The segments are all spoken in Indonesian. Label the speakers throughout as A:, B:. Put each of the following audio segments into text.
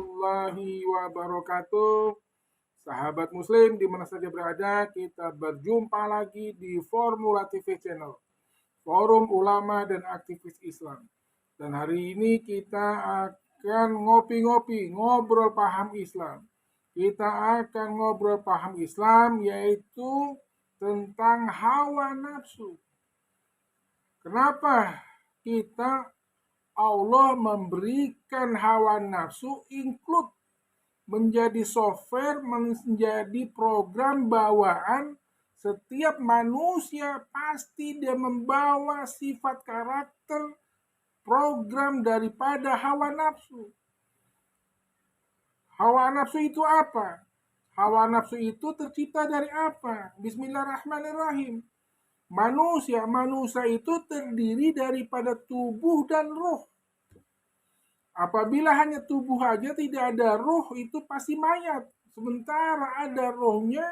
A: warahmatullahi wabarakatuh. Sahabat muslim di mana saja berada, kita berjumpa lagi di Formula TV Channel, Forum Ulama dan Aktivis Islam. Dan hari ini kita akan ngopi-ngopi, ngobrol paham Islam. Kita akan ngobrol paham Islam yaitu tentang hawa nafsu. Kenapa kita Allah memberikan hawa nafsu include menjadi software, menjadi program bawaan setiap manusia, pasti dia membawa sifat karakter program daripada hawa nafsu. Hawa nafsu itu apa? Hawa nafsu itu tercipta dari apa? Bismillahirrahmanirrahim. Manusia itu terdiri daripada tubuh dan ruh. Apabila hanya tubuh aja tidak ada ruh, itu pasti mayat. Sementara ada rohnya,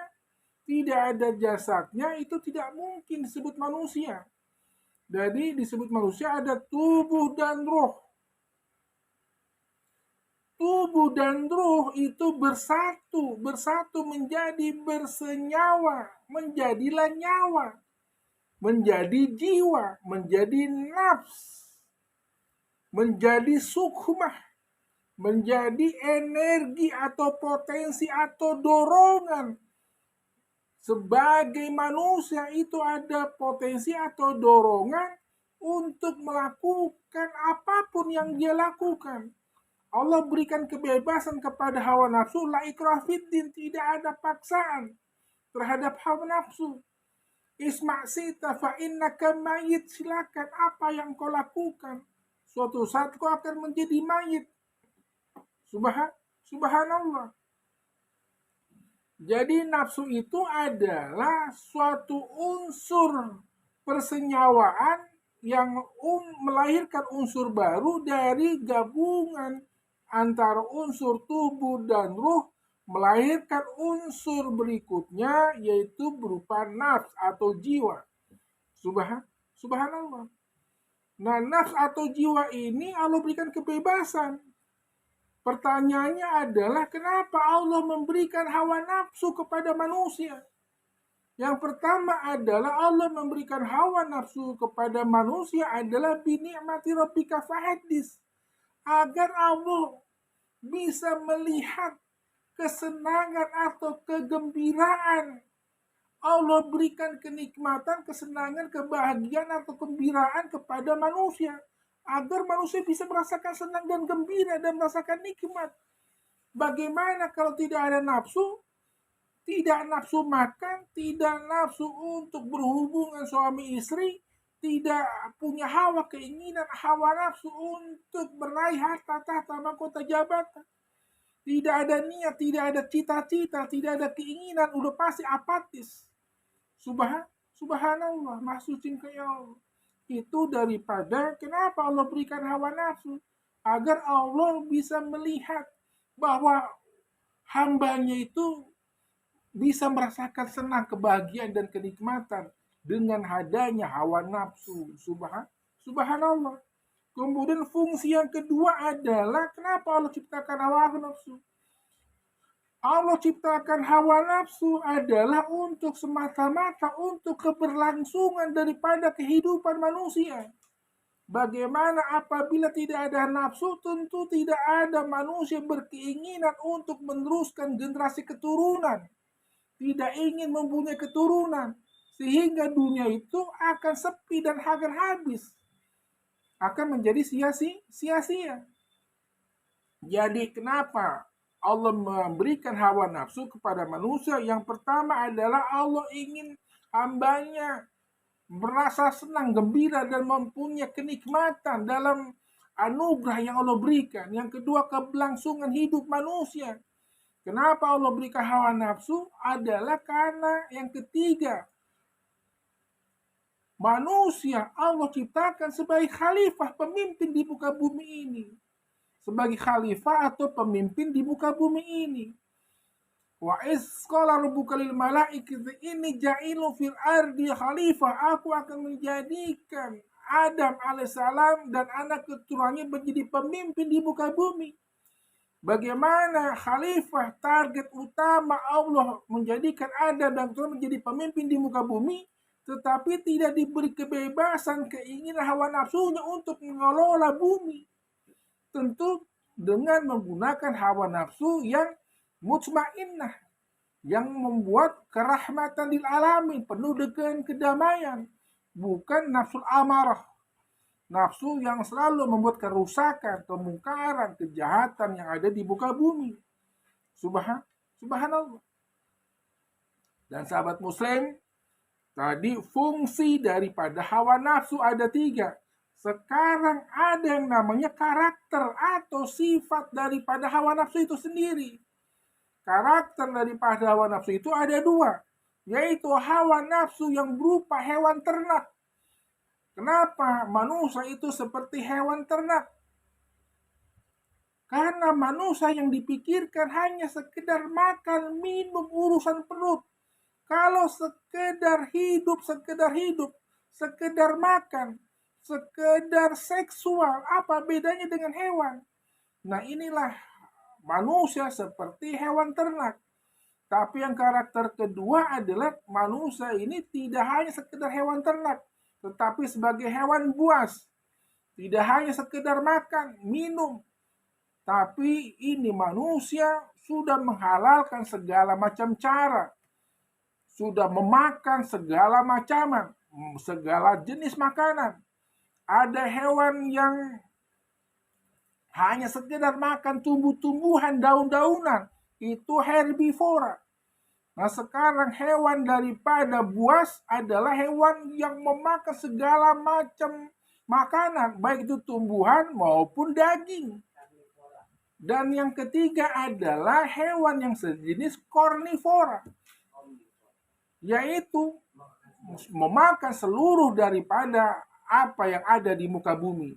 A: tidak ada jasadnya, itu tidak mungkin disebut manusia. Jadi disebut manusia ada tubuh dan ruh. Tubuh dan ruh itu bersatu menjadi bersenyawa, menjadilah nyawa. Menjadi jiwa, menjadi nafs, menjadi sukmah, menjadi energi atau potensi atau dorongan. Sebagai manusia itu ada potensi atau dorongan untuk melakukan apapun yang dia lakukan. Allah berikan kebebasan kepada hawa nafsu, la ikraha fiddin, tidak ada paksaan terhadap hawa nafsu. Isma' sita fa innaka mayit, silakan apa yang kau lakukan. Suatu saat kau akan menjadi mayit. Subhanallah. Jadi nafsu itu adalah suatu unsur persenyawaan yang melahirkan unsur baru dari gabungan antara unsur tubuh dan ruh, melahirkan unsur berikutnya yaitu berupa nafs atau jiwa. Subhanallah. Nah, nafs atau jiwa ini Allah berikan kebebasan. Pertanyaannya adalah kenapa Allah memberikan hawa nafsu kepada manusia? Yang pertama adalah Allah memberikan hawa nafsu kepada manusia adalah binikmati rabbika fahaddis. Agar Allah bisa melihat kesenangan atau kegembiraan. Allah berikan kenikmatan, kesenangan, kebahagiaan atau kegembiraan kepada manusia. Agar manusia bisa merasakan senang dan gembira dan merasakan nikmat. Bagaimana kalau tidak ada nafsu? Tidak nafsu makan, tidak nafsu untuk berhubungan suami istri, tidak punya hawa keinginan, hawa nafsu untuk meraih harta, tahta, mahkota, jabatan. Tidak ada niat, tidak ada cita-cita, tidak ada keinginan, udah pasti apatis. Subhanallah, maha suci ya Allah. Itu daripada kenapa Allah berikan hawa nafsu? Agar Allah bisa melihat bahwa hambanya itu bisa merasakan senang, kebahagiaan, dan kenikmatan dengan adanya hawa nafsu. Subhanallah. Kemudian fungsi yang kedua adalah kenapa Allah ciptakan hawa nafsu? Allah ciptakan hawa nafsu adalah untuk semata-mata untuk keberlangsungan daripada kehidupan manusia. Bagaimana apabila tidak ada nafsu, tentu tidak ada manusia berkeinginan untuk meneruskan generasi keturunan. Tidak ingin mempunyai keturunan. Sehingga dunia itu akan sepi dan akan habis. Akan menjadi sia-sia. Jadi kenapa Allah memberikan hawa nafsu kepada manusia? Yang pertama adalah Allah ingin hambanya merasa senang, gembira, dan mempunyai kenikmatan dalam anugerah yang Allah berikan. Yang kedua, keberlangsungan hidup manusia. Kenapa Allah berikan hawa nafsu? Adalah karena yang ketiga, manusia Allah ciptakan sebagai khalifah, pemimpin di muka bumi ini. Sebagai khalifah atau pemimpin di muka bumi ini. Wa iz qala rabbuka lil malaikati inni ja'ilu fil ardi khalifah. Aku akan menjadikan Adam alaihissalam dan anak keturunannya menjadi pemimpin di muka bumi. Bagaimana khalifah target utama Allah menjadikan Adam dan Tuhan menjadi pemimpin di muka bumi, tetapi tidak diberi kebebasan keinginan hawa nafsunya untuk mengelola bumi. Tentu dengan menggunakan hawa nafsu yang mutmainnah, yang membuat kerahmatan lil alamin, penuh dengan kedamaian, bukan nafsul amarah. Nafsu yang selalu membuat kerusakan, kemungkaran, kejahatan yang ada di muka bumi. Subhanallah. Dan sahabat muslim, tadi fungsi daripada hawa nafsu ada 3. Sekarang ada yang namanya karakter atau sifat daripada hawa nafsu itu sendiri. Karakter daripada hawa nafsu itu ada 2, yaitu hawa nafsu yang berupa hewan ternak. Kenapa manusia itu seperti hewan ternak? Karena manusia yang dipikirkan hanya sekedar makan, minum, urusan perut. Kalau sekedar hidup, sekedar makan, sekedar seksual, apa bedanya dengan hewan? Nah, inilah manusia seperti hewan ternak. Tapi yang karakter kedua adalah manusia ini tidak hanya sekedar hewan ternak, tetapi sebagai hewan buas. Tidak hanya sekedar makan, minum, tapi ini manusia sudah menghalalkan segala macam cara. Sudah memakan segala jenis makanan. Ada hewan yang hanya sekedar makan tumbuh-tumbuhan, daun-daunan. Itu herbivora. Nah, sekarang hewan daripada buas adalah hewan yang memakan segala macam makanan, baik itu tumbuhan maupun daging. Dan yang ketiga adalah hewan yang sejenis karnivora, yaitu memakan seluruh daripada apa yang ada di muka bumi.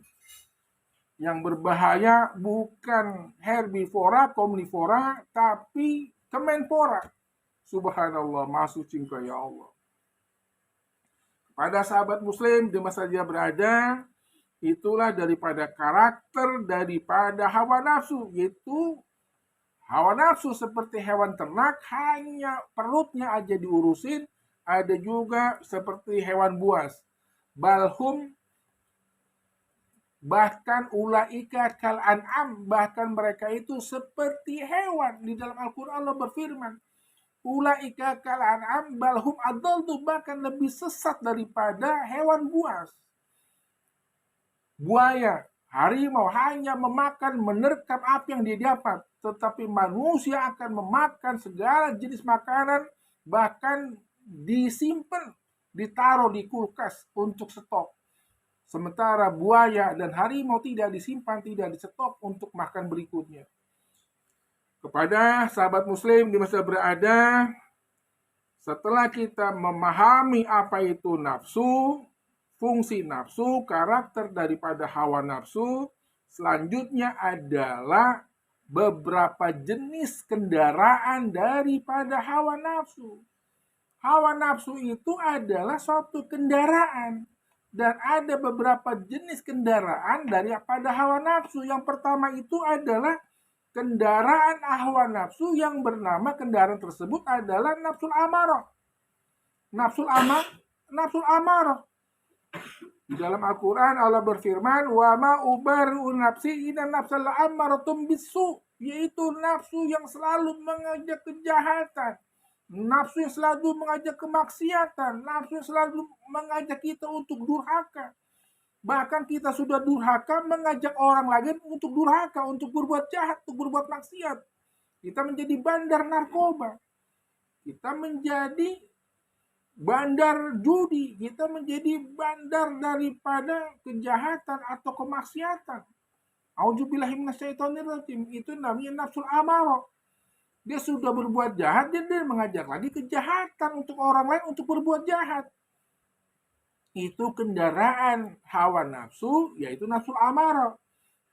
A: Yang berbahaya bukan herbivora, omnivora, tapi kemenpora. Subhanallah, masuk cinta ya Allah. Pada sahabat muslim di masa dia berada, itulah daripada karakter daripada hawa nafsu, yaitu hawa nafsu seperti hewan ternak, hanya perutnya aja diurusin. Ada juga seperti hewan buas. Balhum, bahkan ulaika kal an'am, bahkan mereka itu seperti hewan. Di dalam Al-Quran Allah berfirman, ulaika kal an'am balhum adallu, bahkan lebih sesat daripada hewan buas. Buaya, harimau hanya memakan, menerkam apa yang dia dapat, tetapi manusia akan memakan segala jenis makanan, bahkan disimpan, ditaruh di kulkas untuk stok. Sementara buaya dan harimau tidak disimpan, tidak distok untuk makan berikutnya. Kepada sahabat muslim di masa berada, setelah kita memahami apa itu nafsu, fungsi nafsu, karakter daripada hawa nafsu, selanjutnya adalah beberapa jenis kendaraan daripada hawa nafsu. Hawa nafsu itu adalah suatu kendaraan, dan ada beberapa jenis kendaraan daripada hawa nafsu. Yang pertama itu adalah kendaraan hawa nafsu yang bernama kendaraan tersebut adalah nafsul amarah. Nafsul amarah. Di dalam Al-Quran Allah berfirman, wa ma ubarri'u nafsi inna nafsal la'ammaratun bisu, yaitu nafsu yang selalu mengajak kejahatan, nafsu yang selalu mengajak kemaksiatan, nafsu yang selalu mengajak kita untuk durhaka. Bahkan kita sudah durhaka, mengajak orang lain untuk durhaka, untuk berbuat jahat, untuk berbuat maksiat. Kita menjadi bandar narkoba. Kita menjadi bandar judi. Kita menjadi bandar daripada kejahatan atau kemaksiatan. Auzubillahi minasyaitonirrajim. Itu namanya nafsul amarah. Dia sudah berbuat jahat, dia mengajak lagi kejahatan untuk orang lain untuk berbuat jahat. Itu kendaraan hawa nafsu, yaitu nafsul amarah.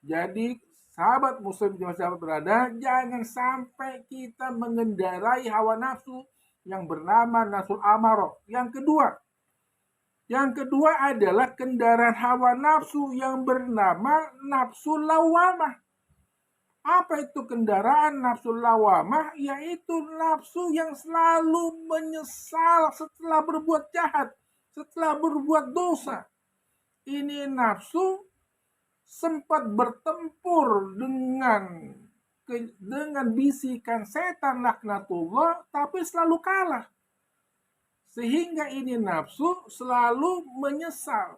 A: Jadi sahabat muslim di masa berada, jangan sampai kita mengendarai hawa nafsu yang bernama nafsul amarah. Yang kedua adalah kendaraan hawa nafsu yang bernama nafsul lawamah. Apa itu kendaraan nafsu lawamah? Yaitu nafsu yang selalu menyesal setelah berbuat jahat, setelah berbuat dosa. Ini nafsu sempat bertempur dengan bisikan setan laknatullah, tapi selalu kalah. Sehingga ini nafsu selalu menyesal.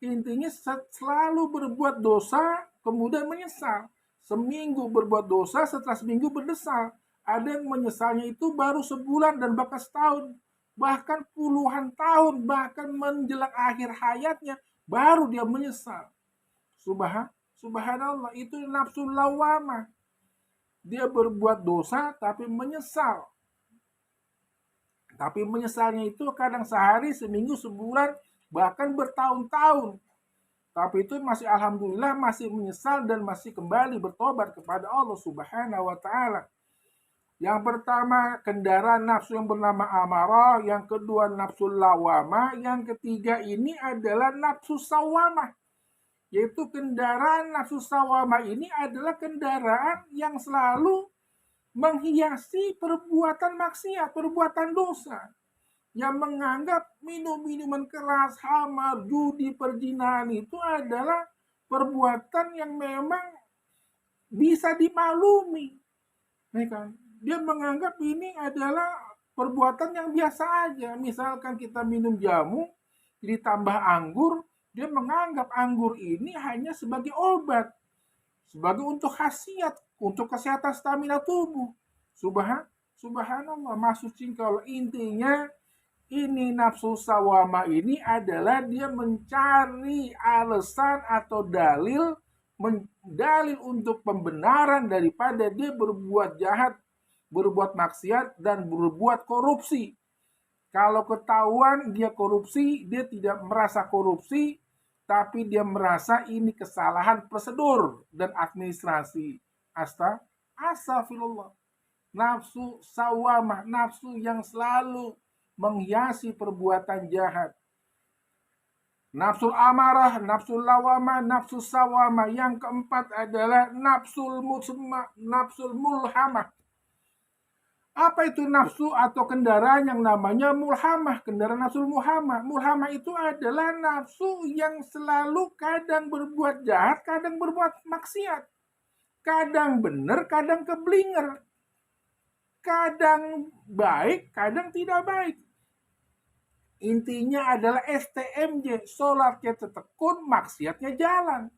A: Intinya selalu berbuat dosa, kemudian menyesal. Seminggu berbuat dosa, setelah seminggu berdesal. Ada yang menyesalnya itu baru sebulan dan bahkan setahun. Bahkan puluhan tahun, bahkan menjelang akhir hayatnya, baru dia menyesal. Subhanallah, itu nafsu lawamah. Dia berbuat dosa tapi menyesal. Tapi menyesalnya itu kadang sehari, seminggu, sebulan, bahkan bertahun-tahun. Tapi itu masih alhamdulillah masih menyesal dan masih kembali bertobat kepada Allah Subhanahu wa taala. Yang pertama kendaraan nafsu yang bernama amarah, yang kedua nafsu lawamah, yang ketiga ini adalah nafsu sawamah. Yaitu kendaraan nafsu sawamah ini adalah kendaraan yang selalu menghiasi perbuatan maksiat, perbuatan dosa, yang menganggap minum-minuman keras, hamar, judi, perzinahan itu adalah perbuatan yang memang bisa dimaklumi. Dia menganggap ini adalah perbuatan yang biasa aja. Misalkan kita minum jamu ditambah anggur, dia menganggap anggur ini hanya sebagai obat, sebagai untuk khasiat, untuk kesehatan stamina tubuh. Subhanallah, maksud kalau intinya ini nafsu sawama ini adalah dia mencari alasan atau dalil untuk pembenaran daripada dia berbuat jahat, berbuat maksiat, dan berbuat korupsi. Kalau ketahuan dia korupsi, dia tidak merasa korupsi, tapi dia merasa ini kesalahan prosedur dan administrasi. Astagfirullah. Nafsu sawamah, nafsu yang selalu menghiasi perbuatan jahat. Nafsul amarah, nafsul lawamah, nafsu sawamah. Yang keempat adalah nafsul mulhamah. Apa itu nafsu atau kendaraan yang namanya mulhamah? Kendaraan nafsul mulhamah. Mulhamah itu adalah nafsu yang selalu kadang berbuat jahat, kadang berbuat maksiat. Kadang benar, kadang keblinger. Kadang baik, kadang tidak baik. Intinya adalah STMJ, sholatnya tekun, maksiatnya jalan.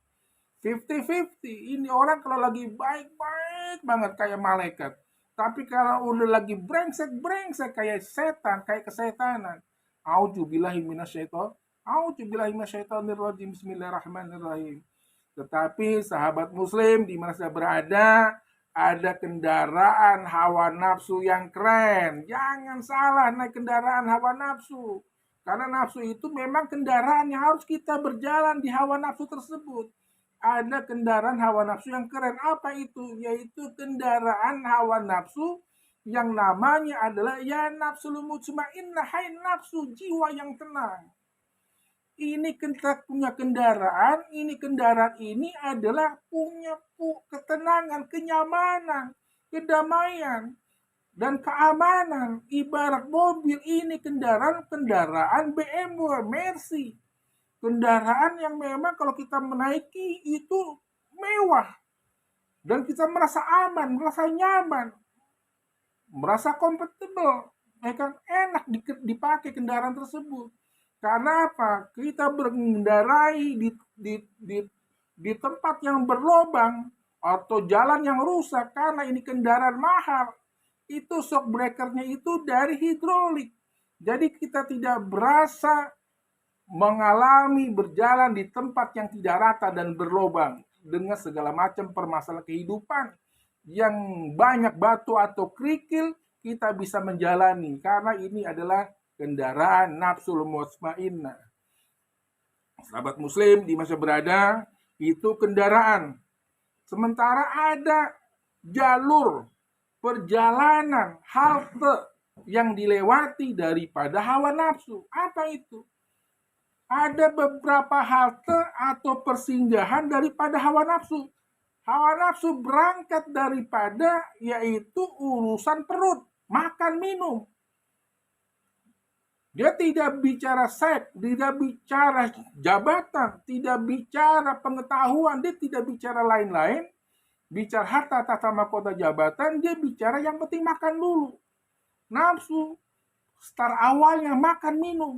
A: 50-50. Ini orang kalau lagi baik-baik banget kayak malaikat. Tapi kalau udah lagi brengsek kayak setan, kayak kesetanan. A'udzubillahi minasyaitonirrajim. Bismillahirrahmanirrahim. Tetapi sahabat muslim di mana saya berada, ada kendaraan hawa nafsu yang keren. Jangan salah naik kendaraan hawa nafsu. Karena nafsu itu memang kendaraan yang harus kita berjalan di hawa nafsu tersebut. Ada kendaraan hawa nafsu yang keren. Apa itu? Yaitu kendaraan hawa nafsu yang namanya adalah ya nafsul mutmainnah, hai nafsu jiwa yang tenang. Ini kita punya kendaraan, kendaraan ini adalah punya ketenangan, kenyamanan, kedamaian, dan keamanan. Ibarat mobil, ini kendaraan BMW, Mercy. Kendaraan yang memang kalau kita menaiki itu mewah. Dan kita merasa aman, merasa nyaman, merasa kompatibel. Enak dipakai kendaraan tersebut. Karena apa? Kita mengendarai di tempat yang berlobang atau jalan yang rusak karena ini kendaraan mahal. Itu shock breakernya itu dari hidrolik. Jadi kita tidak berasa mengalami berjalan di tempat yang tidak rata dan berlobang dengan segala macam permasalahan kehidupan yang banyak batu atau kerikil, kita bisa menjalani karena ini adalah kendaraan nafsul mutmainnah. Sahabat muslim di masa berada, itu kendaraan. Sementara ada jalur perjalanan, halte yang dilewati daripada hawa nafsu. Apa itu? Ada beberapa halte atau persinggahan daripada hawa nafsu. Hawa nafsu berangkat daripada yaitu urusan perut, makan minum. Dia tidak bicara seks, tidak bicara jabatan, tidak bicara pengetahuan, dia tidak bicara lain-lain. Bicara harta, tata, mahkota, jabatan, dia bicara yang penting makan dulu. Nafsu, start awalnya makan minum.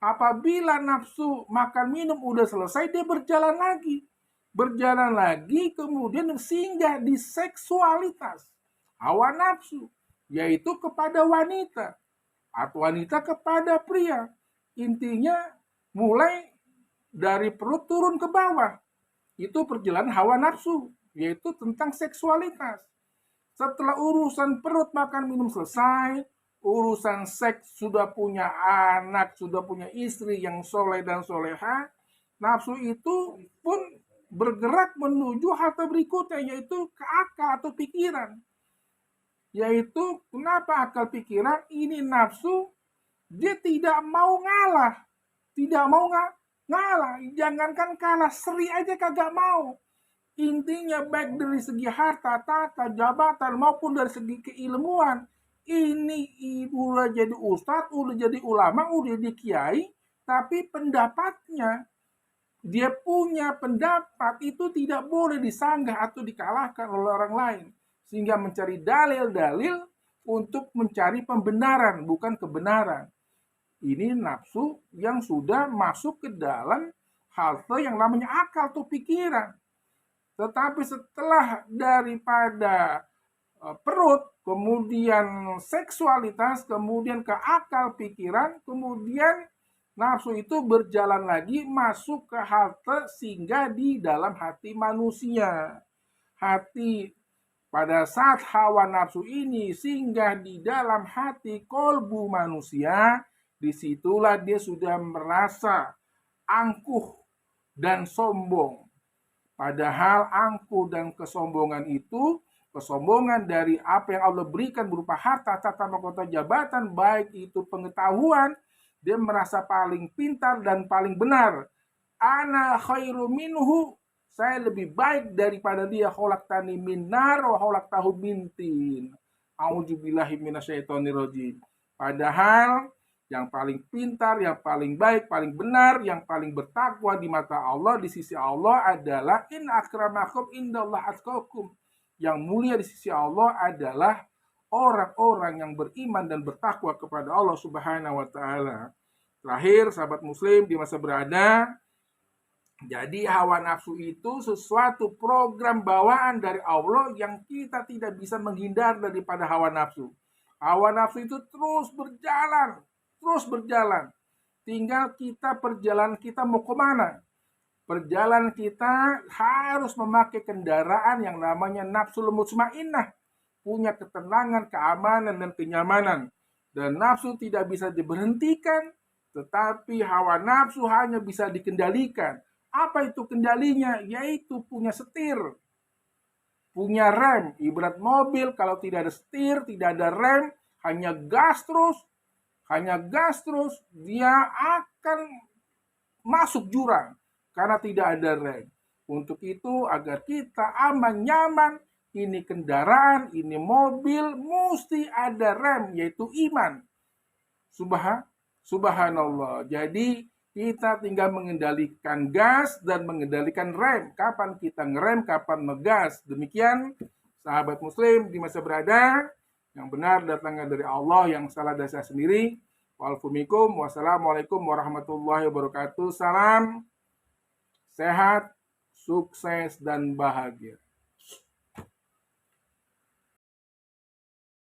A: Apabila nafsu makan minum udah selesai, dia berjalan lagi. Berjalan lagi, kemudian singgah di seksualitas. Hawa nafsu, yaitu kepada wanita. Atau wanita kepada pria. Intinya mulai dari perut turun ke bawah. Itu perjalanan hawa nafsu, yaitu tentang seksualitas. Setelah urusan perut makan minum selesai, urusan seks sudah punya anak, sudah punya istri yang soleh dan soleha, nafsu itu pun bergerak menuju hal berikutnya, yaitu ke akal atau pikiran. Yaitu kenapa akal pikiran ini nafsu, dia tidak mau ngalah. Tidak mau ngalah. Jangankan kalah, seri aja kagak mau. Intinya baik dari segi harta, tata, jabatan, maupun dari segi keilmuan. Ini udah jadi ustadz, udah jadi ulama, udah jadi kiai, tapi pendapatnya, dia punya pendapat itu tidak boleh disanggah atau dikalahkan oleh orang lain. Sehingga mencari dalil-dalil untuk mencari pembenaran, bukan kebenaran. Ini nafsu yang sudah masuk ke dalam halte yang namanya akal atau pikiran. Tetapi setelah daripada perut, kemudian seksualitas, kemudian ke akal pikiran, kemudian nafsu itu berjalan lagi masuk ke halte sehingga di dalam hati manusia. Hati pada saat hawa nafsu ini singgah di dalam hati kolbu manusia, disitulah dia sudah merasa angkuh dan sombong. Padahal angkuh dan kesombongan itu, kesombongan dari apa yang Allah berikan berupa harta, tata, mahkota, jabatan, baik itu pengetahuan, dia merasa paling pintar dan paling benar. Ana khairu minhu, saya lebih baik daripada dia. Khalaqtani min nar wa khalaqtahu min tin. A'udzubillahi minasyaitonirrajim. Padahal yang paling pintar, yang paling baik, paling benar, yang paling bertakwa di mata Allah, di sisi Allah adalah in akramakum indallah atqakum. Yang mulia di sisi Allah adalah orang-orang yang beriman dan bertakwa kepada Allah Subhanahu wa taala. Terakhir, sahabat muslim di masa berada, jadi hawa nafsu itu sesuatu program bawaan dari Allah yang kita tidak bisa menghindar daripada hawa nafsu. Hawa nafsu itu terus berjalan. Tinggal kita perjalanan kita mau kemana. Perjalanan kita harus memakai kendaraan yang namanya nafsul mutmainnah. Punya ketenangan, keamanan, dan kenyamanan. Dan nafsu tidak bisa diberhentikan, tetapi hawa nafsu hanya bisa dikendalikan. Apa itu kendalinya? Yaitu punya setir, punya rem. Ibarat mobil, kalau tidak ada setir, tidak ada rem, hanya gas terus, dia akan masuk jurang karena tidak ada rem. Untuk itu, agar kita aman, nyaman, ini kendaraan, ini mobil, mesti ada rem, yaitu iman. Subhanallah. Jadi, kita tinggal mengendalikan gas dan mengendalikan rem. Kapan kita ngerem, kapan ngegas. Demikian, sahabat muslim di masa berada. Yang benar datangnya dari Allah, yang salah dari saya sendiri. Wassalamualaikum warahmatullahi wabarakatuh. Salam sehat, sukses, dan bahagia.